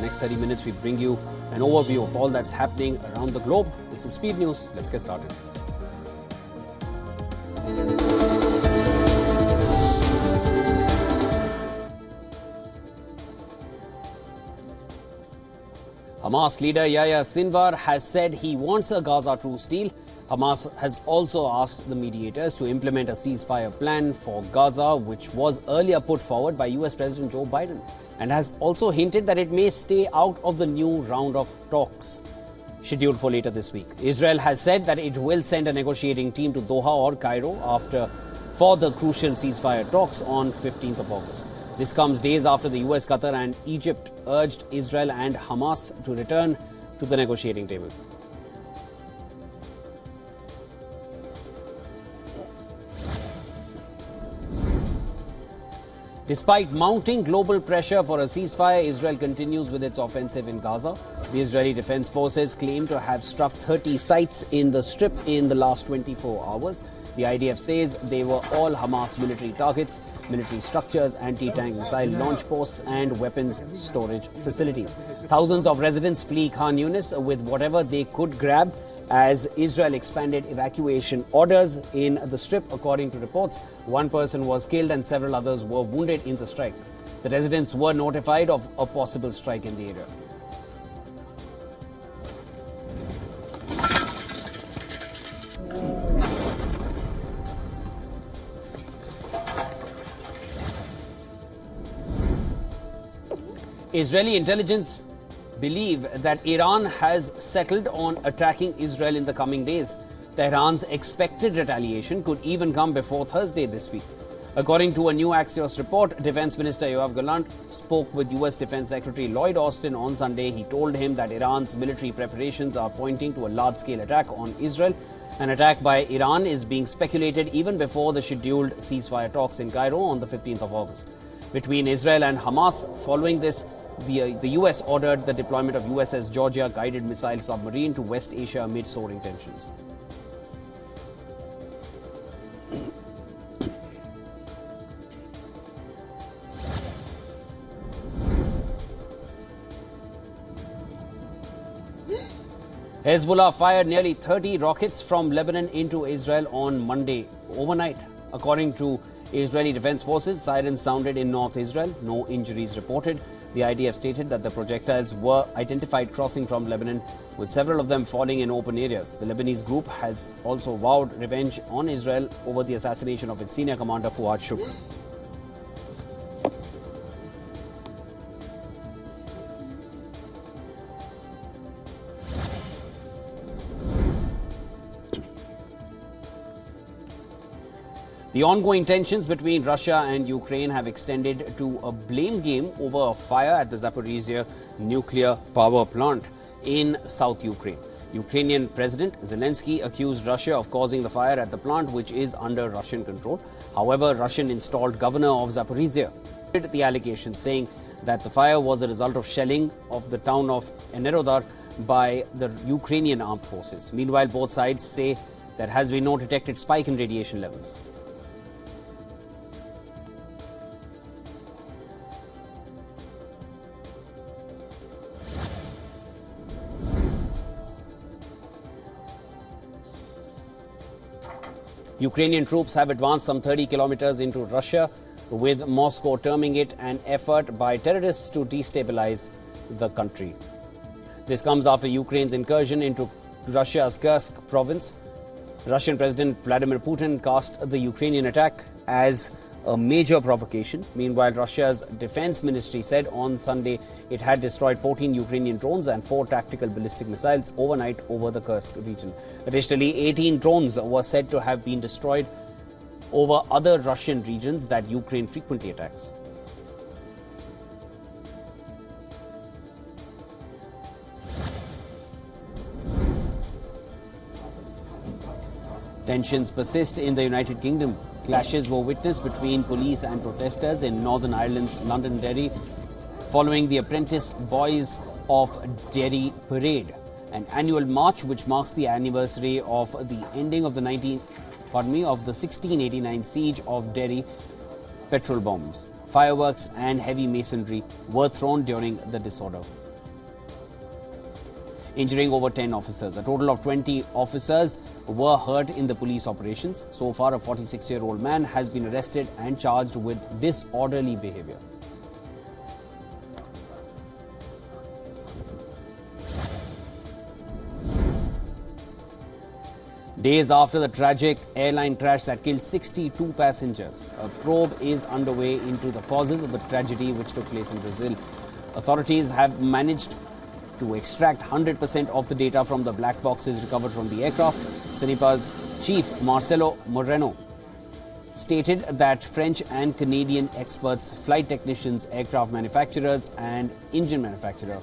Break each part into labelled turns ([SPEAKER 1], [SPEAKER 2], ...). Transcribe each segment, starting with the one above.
[SPEAKER 1] the next 30 minutes, we bring you an overview of all that's happening around the globe. This is Speed News. Let's get started. Hamas leader Yahya Sinwar has said he wants a Gaza truce deal. Hamas has also asked the mediators to implement a ceasefire plan for Gaza, which was earlier put forward by US President Joe Biden, and has also hinted that it may stay out of the new round of talks scheduled for later this week. Israel has said that it will send a negotiating team to Doha or Cairo for the crucial ceasefire talks on 15th of August. This comes days after the US, Qatar and Egypt urged Israel and Hamas to return to the negotiating table. Despite mounting global pressure for a ceasefire, Israel continues with its offensive in Gaza. The Israeli Defense Forces claim to have struck 30 sites in the Strip in the last 24 hours. The IDF says they were all Hamas military targets, military structures, anti-tank missile launch posts and weapons storage facilities. Thousands of residents flee Khan Yunis with whatever they could grab as Israel expanded evacuation orders in the Strip. According to reports, one person was killed and several others were wounded in the strike. The residents were notified of a possible strike in the area. Israeli intelligence believe that Iran has settled on attacking Israel in the coming days. Tehran's expected retaliation could even come before Thursday this week. According to a new Axios report, Defense Minister Yoav Gallant spoke with US Defense Secretary Lloyd Austin on Sunday. He told him that Iran's military preparations are pointing to a large-scale attack on Israel. An attack by Iran is being speculated even before the scheduled ceasefire talks in Cairo on the 15th of August. Between Israel and Hamas, following this, the US ordered the deployment of USS Georgia guided missile submarine to West Asia amid soaring tensions. Hezbollah fired nearly 30 rockets from Lebanon into Israel on Monday overnight. According to Israeli Defense Forces, sirens sounded in North Israel. No injuries reported. The IDF stated that the projectiles were identified crossing from Lebanon, with several of them falling in open areas. The Lebanese group has also vowed revenge on Israel over the assassination of its senior commander Fuad Shukr. The ongoing tensions between Russia and Ukraine have extended to a blame game over a fire at the Zaporizhzhia nuclear power plant in South Ukraine. Ukrainian President Zelensky accused Russia of causing the fire at the plant, which is under Russian control. However, Russian-installed governor of Zaporizhzhia denied the allegation, saying that the fire was a result of shelling of the town of Enerodar by the Ukrainian armed forces. Meanwhile, both sides say there has been no detected spike in radiation levels. Ukrainian troops have advanced some 30 kilometers into Russia, with Moscow terming it an effort by terrorists to destabilize the country. This comes after Ukraine's incursion into Russia's Kursk province. Russian President Vladimir Putin cast the Ukrainian attack as a major provocation. Meanwhile, Russia's defense ministry said on Sunday it had destroyed 14 Ukrainian drones and 4 tactical ballistic missiles overnight over the Kursk region. Additionally, 18 drones were said to have been destroyed over other Russian regions that Ukraine frequently attacks. Tensions persist in the United Kingdom. Clashes were witnessed between police and protesters in Northern Ireland's Londonderry following the Apprentice Boys of Derry Parade, an annual march which marks the anniversary of the ending of the 1689 siege of Derry. Petrol bombs, fireworks and heavy masonry were thrown during the disorder. injuring over 10 officers. A total of 20 officers were hurt in the police operations. So far, a 46-year-old man has been arrested and charged with disorderly behavior. Days after the tragic airline crash that killed 62 passengers, a probe is underway into the causes of the tragedy which took place in Brazil. Authorities have managed to extract 100% of the data from the black boxes recovered from the aircraft. CENIPA's chief, Marcelo Moreno, stated that French and Canadian experts, flight technicians, aircraft manufacturers and engine manufacturer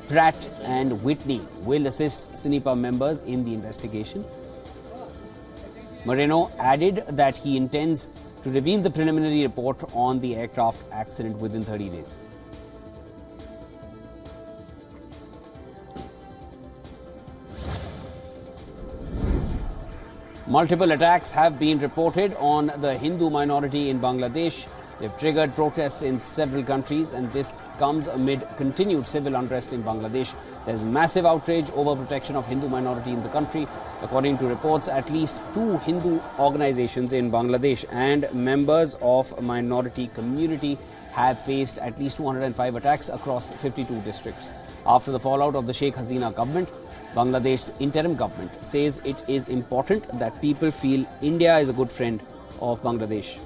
[SPEAKER 1] Pratt and Whitney will assist CENIPA members in the investigation. Moreno added that he intends to reveal the preliminary report on the aircraft accident within 30 days. Multiple attacks have been reported on the Hindu minority in Bangladesh. They've triggered protests in several countries, and this comes amid continued civil unrest in Bangladesh. There's massive outrage over protection of Hindu minority in the country. According to reports, at least 2 Hindu organizations in Bangladesh and members of minority community have faced at least 205 attacks across 52 districts. After the fallout of the Sheikh Hasina government, Bangladesh's interim government says it is important that people feel India is a good friend of Bangladesh.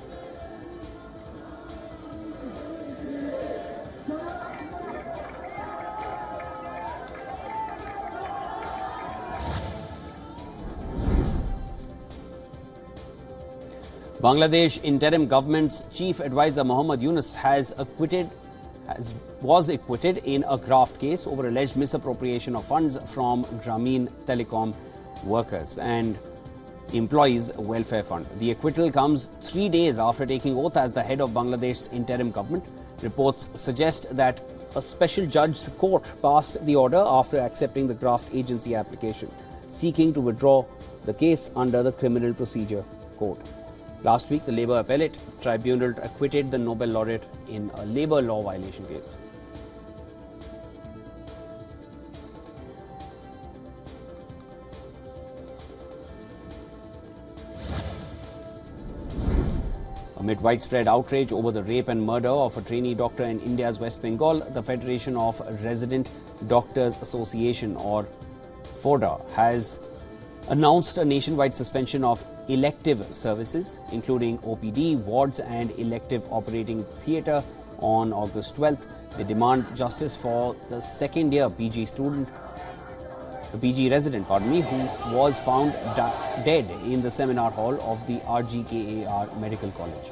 [SPEAKER 1] Bangladesh interim government's chief advisor Mohammad Yunus was acquitted in a graft case over alleged misappropriation of funds from Grameen Telecom workers and employees welfare fund. The acquittal comes 3 days after taking oath as the head of Bangladesh's interim government. Reports suggest that a special judge's court passed the order after accepting the graft agency application, seeking to withdraw the case under the Criminal Procedure Code. Last week, the Labour Appellate Tribunal acquitted the Nobel laureate in a labour law violation case. Amid widespread outrage over the rape and murder of a trainee doctor in India's West Bengal, the Federation of Resident Doctors Association, or FORDA, has announced a nationwide suspension of elective services, including OPD, wards and elective operating theatre on August 12th. They demand justice for the second-year PG resident, who was found dead in the seminar hall of the RGKAR Medical College.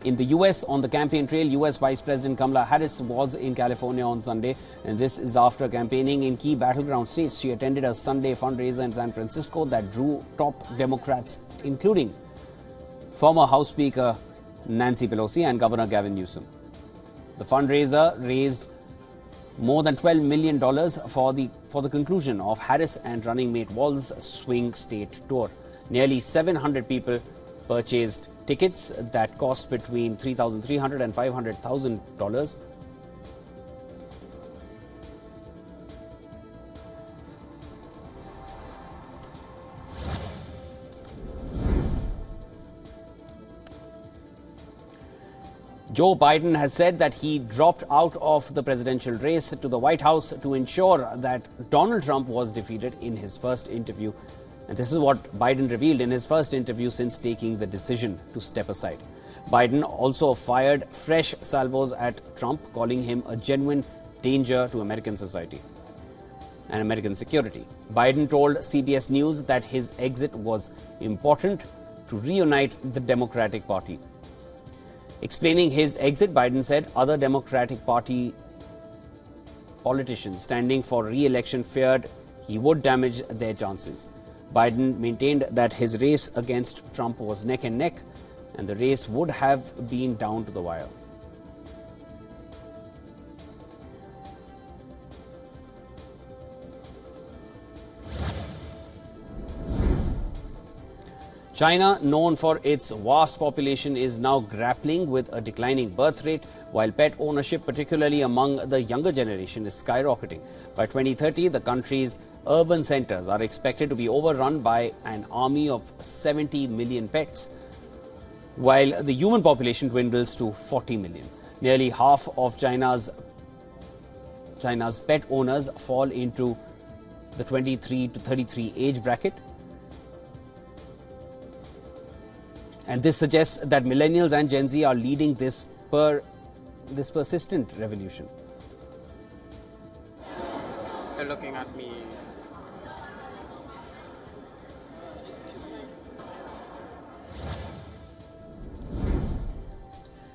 [SPEAKER 1] In the US, on the campaign trail, US Vice President Kamala Harris was in California on Sunday, and this is after campaigning in key battleground states. She attended a Sunday fundraiser in San Francisco that drew top Democrats, including former House Speaker Nancy Pelosi and Governor Gavin Newsom. The fundraiser raised more than $12 million for the conclusion of Harris and running mate Walz's swing state tour. Nearly 700 people purchased tickets that cost between $3,300 and $500,000. Joe Biden has said that he dropped out of the presidential race to the White House to ensure that Donald Trump was defeated in his first interview. And this is what Biden revealed in his first interview since taking the decision to step aside. Biden also fired fresh salvos at Trump, calling him a genuine danger to American society and American security. Biden told CBS News that his exit was important to reunite the Democratic Party. Explaining his exit, Biden said other Democratic Party politicians standing for re-election feared he would damage their chances. Biden maintained that his race against Trump was neck and neck, and the race would have been down to the wire. China, known for its vast population, is now grappling with a declining birth rate, while pet ownership, particularly among the younger generation, is skyrocketing. By 2030, the country's urban centers are expected to be overrun by an army of 70 million pets, while the human population dwindles to 40 million. Nearly half of China's pet owners fall into the 23 to 33 age bracket. And this suggests that millennials and Gen Z are leading this persistent revolution.
[SPEAKER 2] They're looking at me.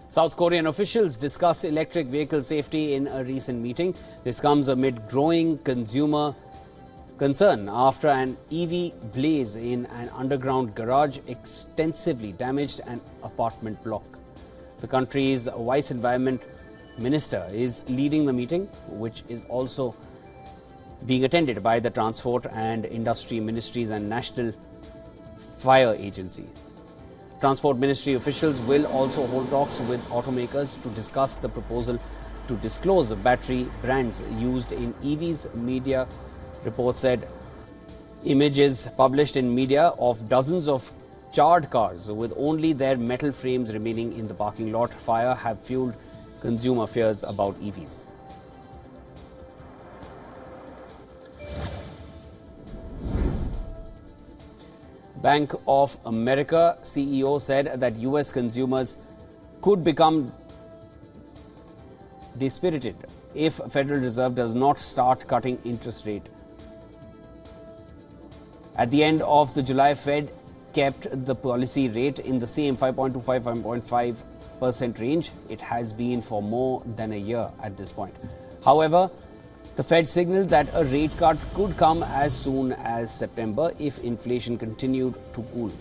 [SPEAKER 1] South Korean officials discuss electric vehicle safety in a recent meeting. This comes amid growing consumer concern after an EV blaze in an underground garage extensively damaged an apartment block. The country's vice environment minister is leading the meeting, which is also being attended by the Transport and Industry Ministries and National Fire Agency. Transport Ministry officials will also hold talks with automakers to discuss the proposal to disclose battery brands used in EVs. Media reports said images published in media of dozens of charred cars with only their metal frames remaining in the parking lot fire have fueled consumer fears about EVs. Bank of America CEO said that US consumers could become dispirited if Federal Reserve does not start cutting interest rate. At the end of the July, Fed kept the policy rate in the same 5.25-5.5% range. It has been for more than a year at this point. However, the Fed signaled that a rate cut could come as soon as September if inflation continued to cool.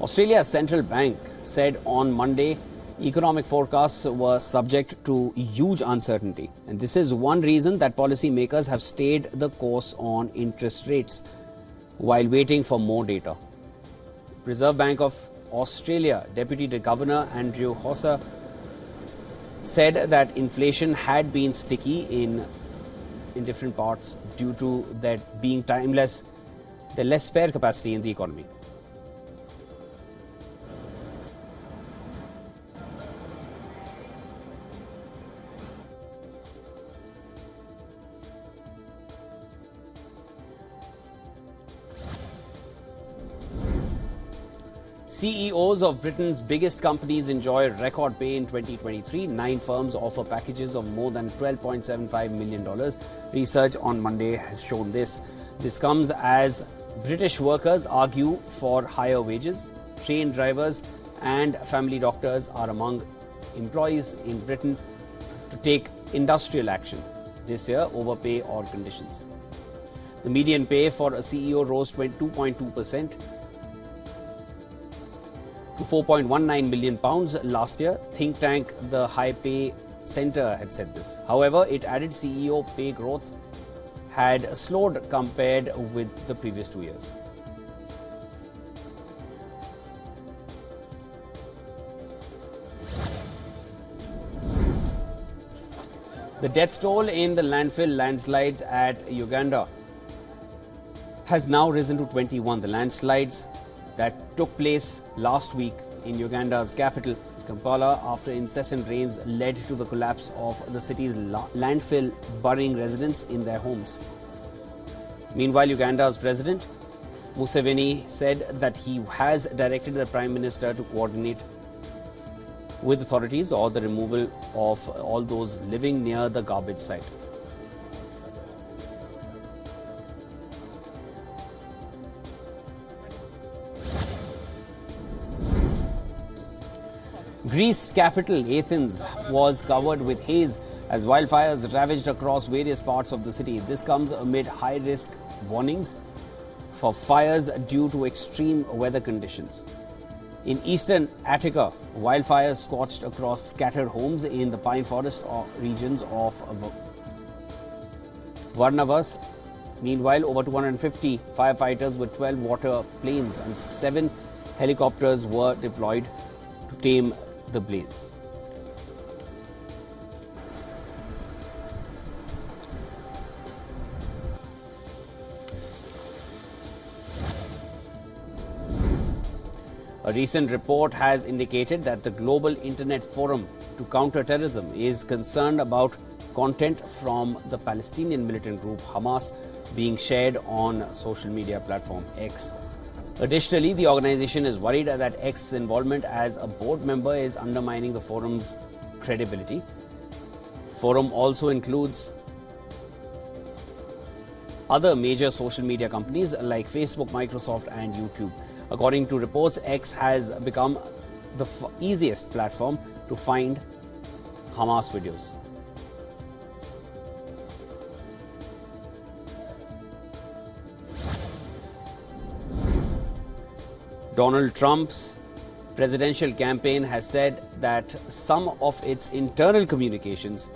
[SPEAKER 1] Australia's central bank said on Monday economic forecasts were subject to huge uncertainty. And this is one reason that policymakers have stayed the course on interest rates while waiting for more data. Reserve Bank of Australia Deputy Governor Andrew Hosser said that inflation had been sticky in different parts due to there being less spare capacity in the economy. CEOs of Britain's biggest companies enjoy record pay in 2023. 9 firms offer packages of more than $12.75 million. Research on Monday has shown this. This comes as British workers argue for higher wages. Train drivers and family doctors are among employees in Britain to take industrial action this year over pay or conditions. The median pay for a CEO rose 2.2%. to £4.19 million last year. Think tank The High Pay Centre had said this. However, it added CEO pay growth had slowed compared with the previous 2 years. The death toll in the landfill landslides at Uganda has now risen to 21. The landslides that took place last week in Uganda's capital, Kampala, after incessant rains led to the collapse of the city's landfill, burying residents in their homes. Meanwhile, Uganda's president, Museveni, said that he has directed the Prime Minister to coordinate with authorities or the removal of all those living near the garbage site. Greece's capital, Athens, was covered with haze as wildfires ravaged across various parts of the city. This comes amid high-risk warnings for fires due to extreme weather conditions. In eastern Attica, wildfires scorched across scattered homes in the pine forest regions of Varnavas. Meanwhile, over 250 firefighters with 12 water planes and 7 helicopters were deployed to tame the blaze. A recent report has indicated that the Global Internet Forum to Counter Terrorism is concerned about content from the Palestinian militant group Hamas being shared on social media platform X. Additionally, the organization is worried that X's involvement as a board member is undermining the forum's credibility. The forum also includes other major social media companies like Facebook, Microsoft and YouTube. According to reports, X has become the easiest platform to find Hamas videos. Donald Trump's presidential campaign has said that some of its internal communications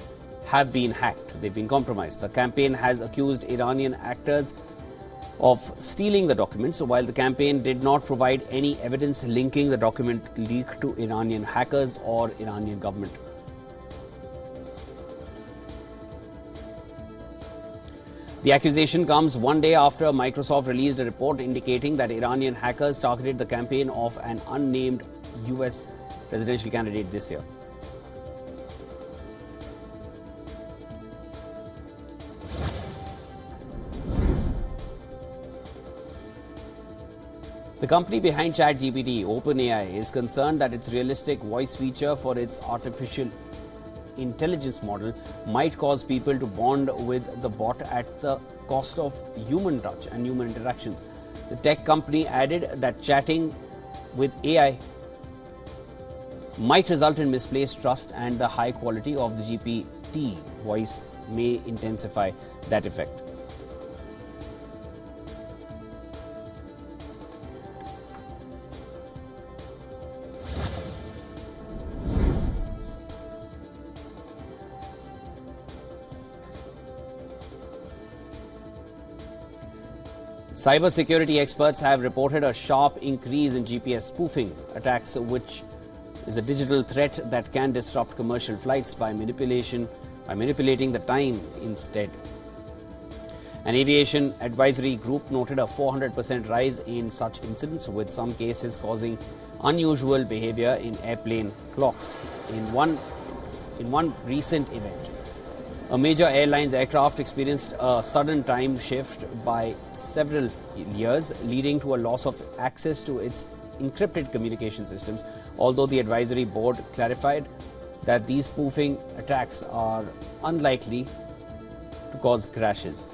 [SPEAKER 1] have been hacked. They've been compromised. The campaign has accused Iranian actors of stealing the documents, while the campaign did not provide any evidence linking the document leak to Iranian hackers or Iranian government. The accusation comes one day after Microsoft released a report indicating that Iranian hackers targeted the campaign of an unnamed US presidential candidate this year. The company behind ChatGPT, OpenAI, is concerned that its realistic voice feature for its artificial intelligence model might cause people to bond with the bot at the cost of human touch and human interactions. The tech company added that chatting with AI might result in misplaced trust, and the high quality of the GPT voice may intensify that effect. Cybersecurity experts have reported a sharp increase in GPS spoofing attacks, which is a digital threat that can disrupt commercial flights by manipulating the time instead. An aviation advisory group noted a 400% rise in such incidents, with some cases causing unusual behavior in airplane clocks. In one recent event, a major airline's aircraft experienced a sudden time shift by several years, leading to a loss of access to its encrypted communication systems, although the advisory board clarified that these spoofing attacks are unlikely to cause crashes.